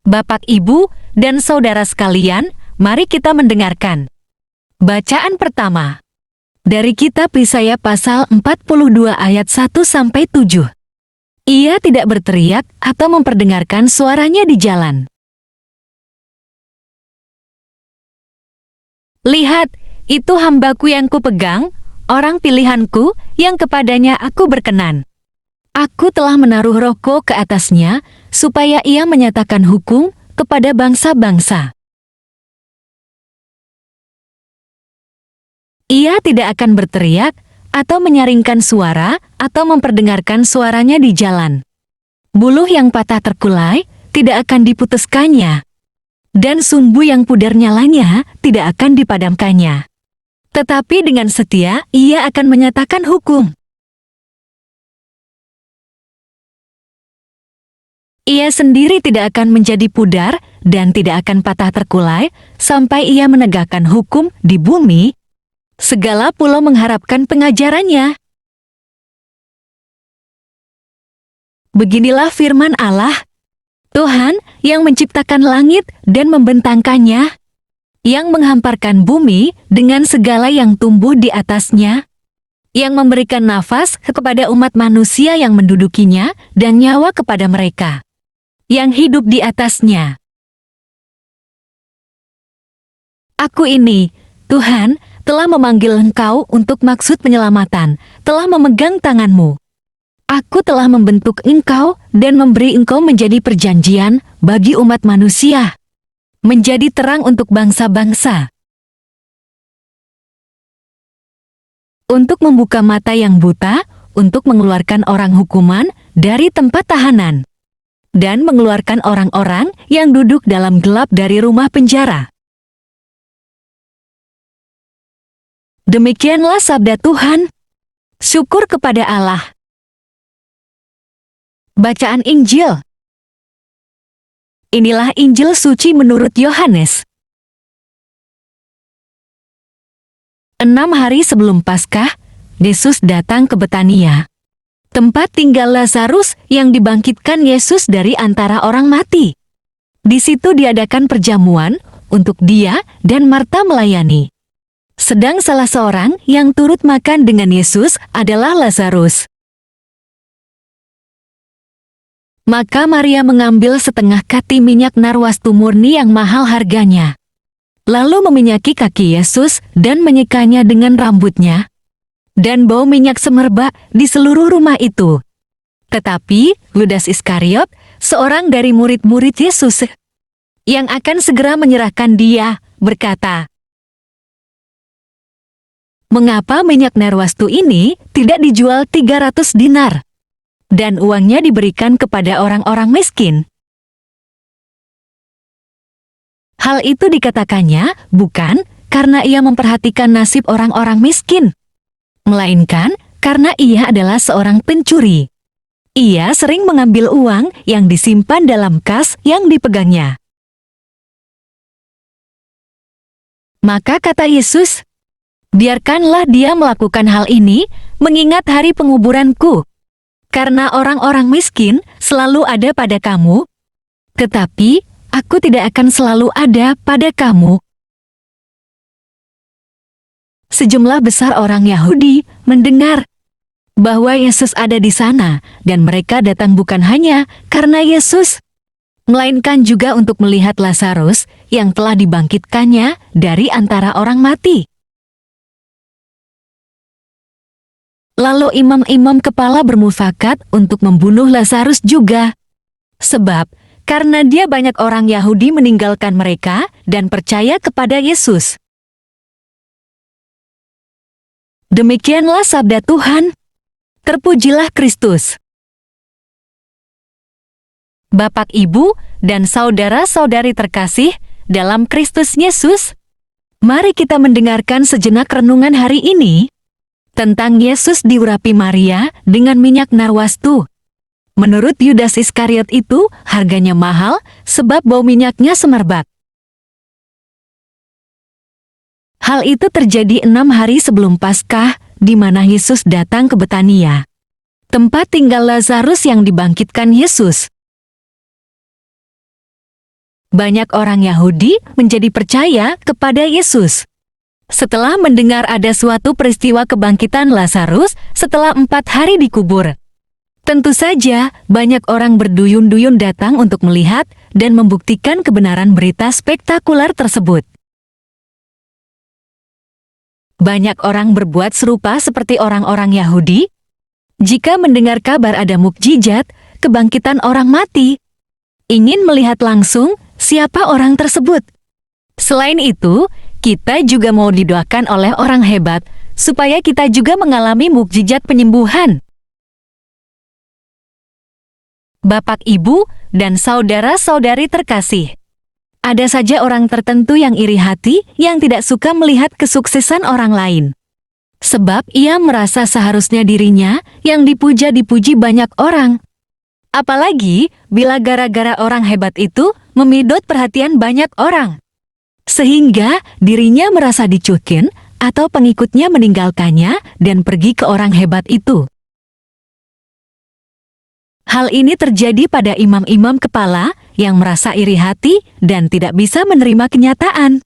Bapak, Ibu, dan saudara sekalian, mari kita mendengarkan. Bacaan pertama dari kitab Yesaya pasal 42 ayat 1-7. Ia tidak berteriak atau memperdengarkan suaranya di jalan. Lihat, itu hambaku yang kupegang, orang pilihanku yang kepadanya aku berkenan. Aku telah menaruh rohku ke atasnya, supaya ia menyatakan hukum kepada bangsa-bangsa. Ia tidak akan berteriak atau menyaringkan suara atau memperdengarkan suaranya di jalan. Buluh yang patah terkulai tidak akan diputuskannya, dan sumbu yang pudar nyalanya tidak akan dipadamkannya. Tetapi dengan setia ia akan menyatakan hukum. Ia sendiri tidak akan menjadi pudar dan tidak akan patah terkulai sampai ia menegakkan hukum di bumi. Segala pulau mengharapkan pengajarannya. Beginilah firman Allah, Tuhan yang menciptakan langit dan membentangkannya, yang menghamparkan bumi dengan segala yang tumbuh di atasnya, yang memberikan nafas kepada umat manusia yang mendudukinya dan nyawa kepada mereka yang hidup di atasnya. Aku ini, Tuhan, telah memanggil engkau untuk maksud penyelamatan, telah memegang tanganmu. Aku telah membentuk engkau dan memberi engkau menjadi perjanjian bagi umat manusia, menjadi terang untuk bangsa-bangsa, untuk membuka mata yang buta, untuk mengeluarkan orang hukuman dari tempat tahanan, dan mengeluarkan orang-orang yang duduk dalam gelap dari rumah penjara. Demikianlah sabda Tuhan. Syukur kepada Allah. Bacaan Injil. Inilah Injil suci menurut Yohanes. 6 hari sebelum Paskah, Yesus datang ke Betania, tempat tinggal Lazarus yang dibangkitkan Yesus dari antara orang mati. Di situ diadakan perjamuan untuk dia dan Marta melayani. Sedang salah seorang yang turut makan dengan Yesus adalah Lazarus. Maka Maria mengambil setengah kati minyak narwastu murni yang mahal harganya, lalu meminyaki kaki Yesus dan menyekanya dengan rambutnya. Dan bau minyak semerbak di seluruh rumah itu. Tetapi Yudas Iskariot, seorang dari murid-murid Yesus, yang akan segera menyerahkan dia, berkata, "Mengapa minyak narwastu ini tidak dijual 300 dinar, dan uangnya diberikan kepada orang-orang miskin?" Hal itu dikatakannya bukan karena ia memperhatikan nasib orang-orang miskin, melainkan karena ia adalah seorang pencuri. Ia sering mengambil uang yang disimpan dalam kas yang dipegangnya. Maka kata Yesus, "Biarkanlah dia melakukan hal ini, mengingat hari penguburanku. Karena orang-orang miskin selalu ada pada kamu, tetapi aku tidak akan selalu ada pada kamu." Sejumlah besar orang Yahudi mendengar bahwa Yesus ada di sana, dan mereka datang bukan hanya karena Yesus, melainkan juga untuk melihat Lazarus yang telah dibangkitkannya dari antara orang mati. Lalu imam-imam kepala bermufakat untuk membunuh Lazarus juga, sebab karena dia banyak orang Yahudi meninggalkan mereka dan percaya kepada Yesus. Demikianlah sabda Tuhan. Terpujilah Kristus. Bapak, Ibu, dan saudara-saudari terkasih dalam Kristus Yesus, mari kita mendengarkan sejenak renungan hari ini tentang Yesus diurapi Maria dengan minyak narwastu. Menurut Yudas Iskariot itu harganya mahal sebab bau minyaknya semerbak. Hal itu terjadi 6 hari sebelum Paskah, di mana Yesus datang ke Betania, tempat tinggal Lazarus yang dibangkitkan Yesus. banyak orang Yahudi menjadi percaya kepada Yesus. Setelah mendengar ada suatu peristiwa kebangkitan Lazarus setelah 4 hari dikubur. Tentu saja, banyak orang berduyun-duyun datang untuk melihat dan membuktikan kebenaran berita spektakuler tersebut. Banyak orang berbuat serupa seperti orang-orang Yahudi. Jika mendengar kabar ada mukjizat, kebangkitan orang mati, ingin melihat langsung siapa orang tersebut. Selain itu, kita juga mau didoakan oleh orang hebat, supaya kita juga mengalami mukjizat penyembuhan. Bapak, Ibu, dan saudara-saudari terkasih. Ada saja orang tertentu yang iri hati yang tidak suka melihat kesuksesan orang lain. Sebab ia merasa seharusnya dirinya yang dipuja-dipuji banyak orang. Apalagi bila gara-gara orang hebat itu memedot perhatian banyak orang. Sehingga dirinya merasa dicuekin atau pengikutnya meninggalkannya dan pergi ke orang hebat itu. Hal ini terjadi pada imam-imam kepala yang merasa iri hati dan tidak bisa menerima kenyataan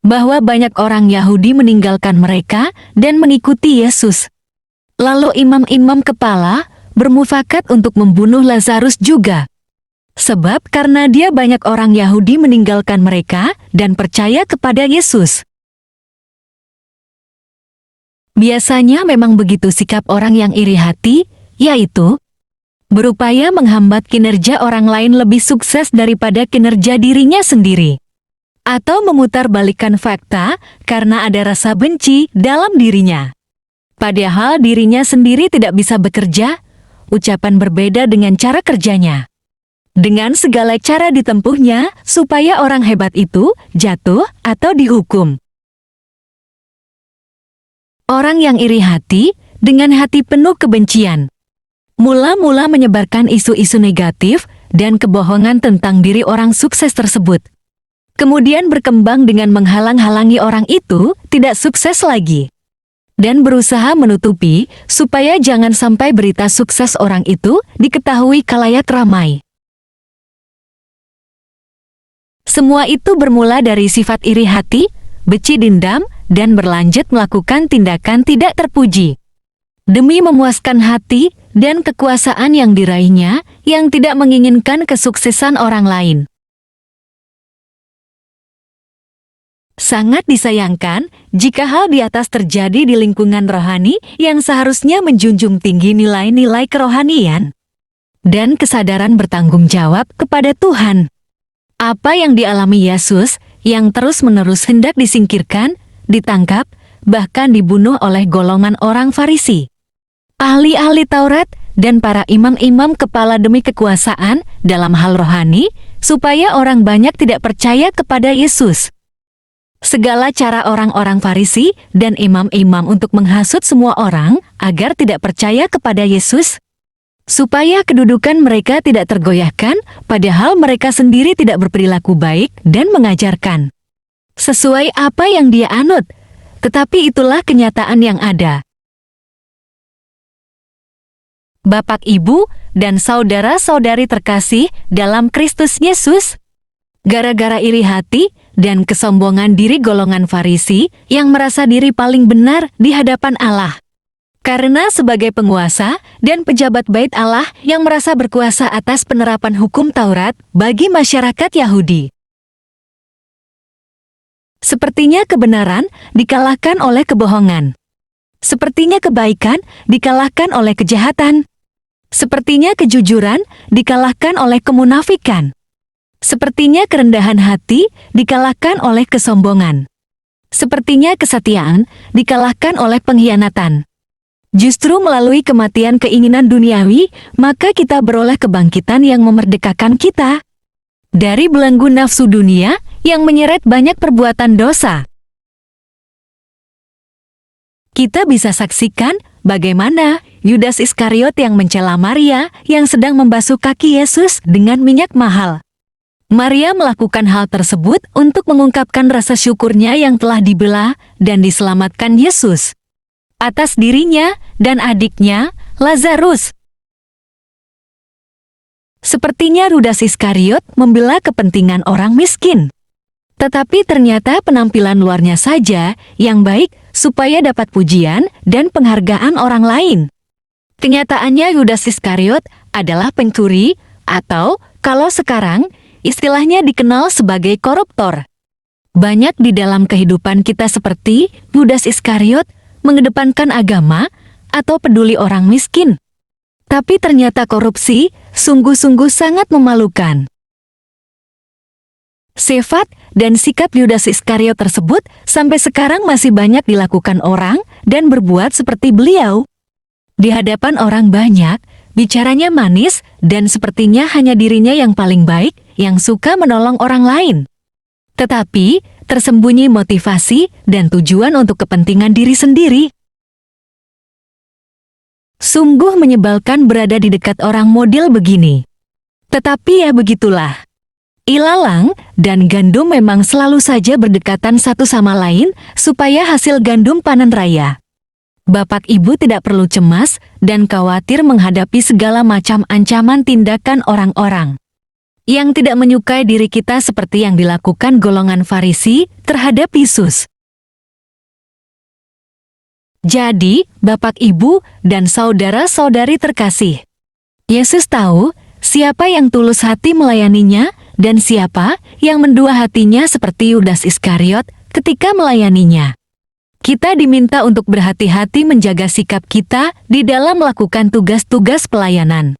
bahwa banyak orang Yahudi meninggalkan mereka dan mengikuti Yesus. Lalu imam-imam kepala bermufakat untuk membunuh Lazarus juga. Sebab karena dia banyak orang Yahudi meninggalkan mereka dan percaya kepada Yesus. Biasanya memang begitu sikap orang yang iri hati, yaitu berupaya menghambat kinerja orang lain lebih sukses daripada kinerja dirinya sendiri. Atau memutarbalikkan fakta karena ada rasa benci dalam dirinya. Padahal dirinya sendiri tidak bisa bekerja, ucapan berbeda dengan cara kerjanya. Dengan segala cara ditempuhnya supaya orang hebat itu jatuh atau dihukum. Orang yang iri hati dengan hati penuh kebencian mula-mula menyebarkan isu-isu negatif dan kebohongan tentang diri orang sukses tersebut. Kemudian berkembang dengan menghalang-halangi orang itu tidak sukses lagi. Dan berusaha menutupi supaya jangan sampai berita sukses orang itu diketahui khalayak ramai. Semua itu bermula dari sifat iri hati, benci dendam, dan berlanjut melakukan tindakan tidak terpuji. Demi memuaskan hati dan kekuasaan yang diraihnya yang tidak menginginkan kesuksesan orang lain. Sangat disayangkan jika hal di atas terjadi di lingkungan rohani yang seharusnya menjunjung tinggi nilai-nilai kerohanian dan kesadaran bertanggung jawab kepada Tuhan. Apa yang dialami Yesus yang terus-menerus hendak disingkirkan, ditangkap, bahkan dibunuh oleh golongan orang Farisi, ahli-ahli Taurat, dan para imam-imam kepala demi kekuasaan dalam hal rohani, supaya orang banyak tidak percaya kepada Yesus. Segala cara orang-orang Farisi dan imam-imam untuk menghasut semua orang agar tidak percaya kepada Yesus, supaya kedudukan mereka tidak tergoyahkan, padahal mereka sendiri tidak berperilaku baik dan mengajarkan sesuai apa yang dia anut. Tetapi itulah kenyataan yang ada. Bapak, Ibu, dan saudara-saudari terkasih dalam Kristus Yesus, gara-gara iri hati dan kesombongan diri golongan Farisi yang merasa diri paling benar di hadapan Allah. Karena sebagai penguasa dan pejabat bait Allah yang merasa berkuasa atas penerapan hukum Taurat bagi masyarakat Yahudi. Sepertinya kebenaran dikalahkan oleh kebohongan. Sepertinya kebaikan dikalahkan oleh kejahatan. Sepertinya kejujuran dikalahkan oleh kemunafikan. Sepertinya kerendahan hati dikalahkan oleh kesombongan. Sepertinya kesetiaan dikalahkan oleh pengkhianatan. Justru melalui kematian keinginan duniawi, maka kita beroleh kebangkitan yang memerdekakan kita dari belenggu nafsu dunia yang menyeret banyak perbuatan dosa. Kita bisa saksikan bagaimana Yudas Iskariot yang mencela Maria yang sedang membasuh kaki Yesus dengan minyak mahal. Maria melakukan hal tersebut untuk mengungkapkan rasa syukurnya yang telah dibela dan diselamatkan Yesus atas dirinya dan adiknya, Lazarus. Sepertinya Yudas Iskariot membela kepentingan orang miskin. Tetapi ternyata penampilan luarnya saja yang baik supaya dapat pujian dan penghargaan orang lain. Kenyataannya Yudas Iskariot adalah pencuri atau kalau sekarang istilahnya dikenal sebagai koruptor. Banyak di dalam kehidupan kita seperti Yudas Iskariot mengedepankan agama atau peduli orang miskin. Tapi ternyata korupsi sungguh-sungguh sangat memalukan. Sifat dan sikap Yudas Iskariot tersebut sampai sekarang masih banyak dilakukan orang dan berbuat seperti beliau. Di hadapan orang banyak, bicaranya manis dan sepertinya hanya dirinya yang paling baik yang suka menolong orang lain. Tetapi, tersembunyi motivasi dan tujuan untuk kepentingan diri sendiri. Sungguh menyebalkan berada di dekat orang model begini. Tetapi ya begitulah. Ilalang dan gandum memang selalu saja berdekatan satu sama lain supaya hasil gandum panen raya. Bapak Ibu tidak perlu cemas dan khawatir menghadapi segala macam ancaman tindakan orang-orang yang tidak menyukai diri kita seperti yang dilakukan golongan Farisi terhadap Yesus. Jadi, Bapak Ibu dan saudara-saudari terkasih, Yesus tahu siapa yang tulus hati melayaninya dan siapa yang mendua hatinya seperti Yudas Iskariot ketika melayaninya. Kita diminta untuk berhati-hati menjaga sikap kita di dalam melakukan tugas-tugas pelayanan,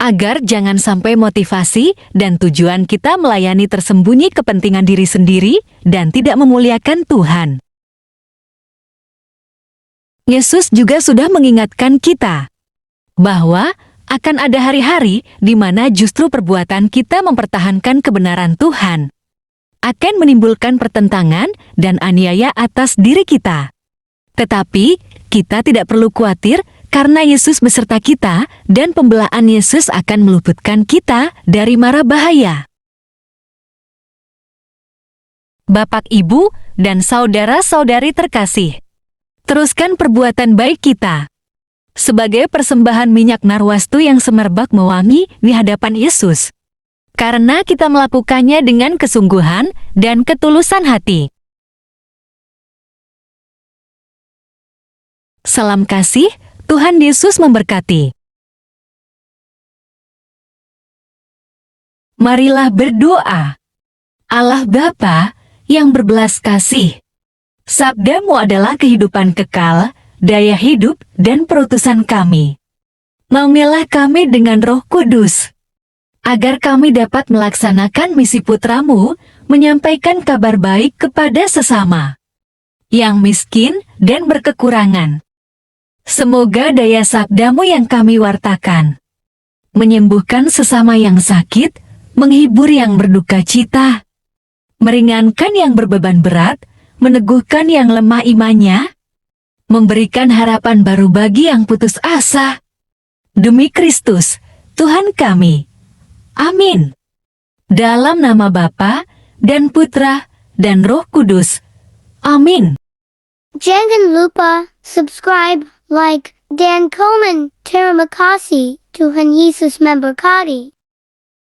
agar jangan sampai motivasi dan tujuan kita melayani tersembunyi kepentingan diri sendiri dan tidak memuliakan Tuhan. Yesus juga sudah mengingatkan kita bahwa akan ada hari-hari di mana justru perbuatan kita mempertahankan kebenaran Tuhan akan menimbulkan pertentangan dan aniaya atas diri kita. Tetapi, kita tidak perlu khawatir karena Yesus beserta kita dan pembelaan Yesus akan meluputkan kita dari mara bahaya. Bapak, Ibu, dan saudara-saudari terkasih, teruskan perbuatan baik kita sebagai persembahan minyak narwastu yang semerbak mewangi di hadapan Yesus. Karena kita melakukannya dengan kesungguhan dan ketulusan hati. Salam kasih, Tuhan Yesus memberkati. Marilah berdoa. Allah Bapa yang berbelas kasih, sabda-Mu adalah kehidupan kekal, daya hidup, dan perutusan kami. Naungilah kami dengan Roh Kudus, agar kami dapat melaksanakan misi Putra-Mu, menyampaikan kabar baik kepada sesama yang miskin dan berkekurangan. Semoga daya sabda-Mu yang kami wartakan menyembuhkan sesama yang sakit, menghibur yang berduka cita, meringankan yang berbeban berat, meneguhkan yang lemah imannya, memberikan harapan baru bagi yang putus asa. Demi Kristus, Tuhan kami. Amin. Dalam nama Bapa dan Putra dan Roh Kudus. Amin. Jangan lupa subscribe, like, dan komen. Terima kasih. Tuhan Yesus memberkati.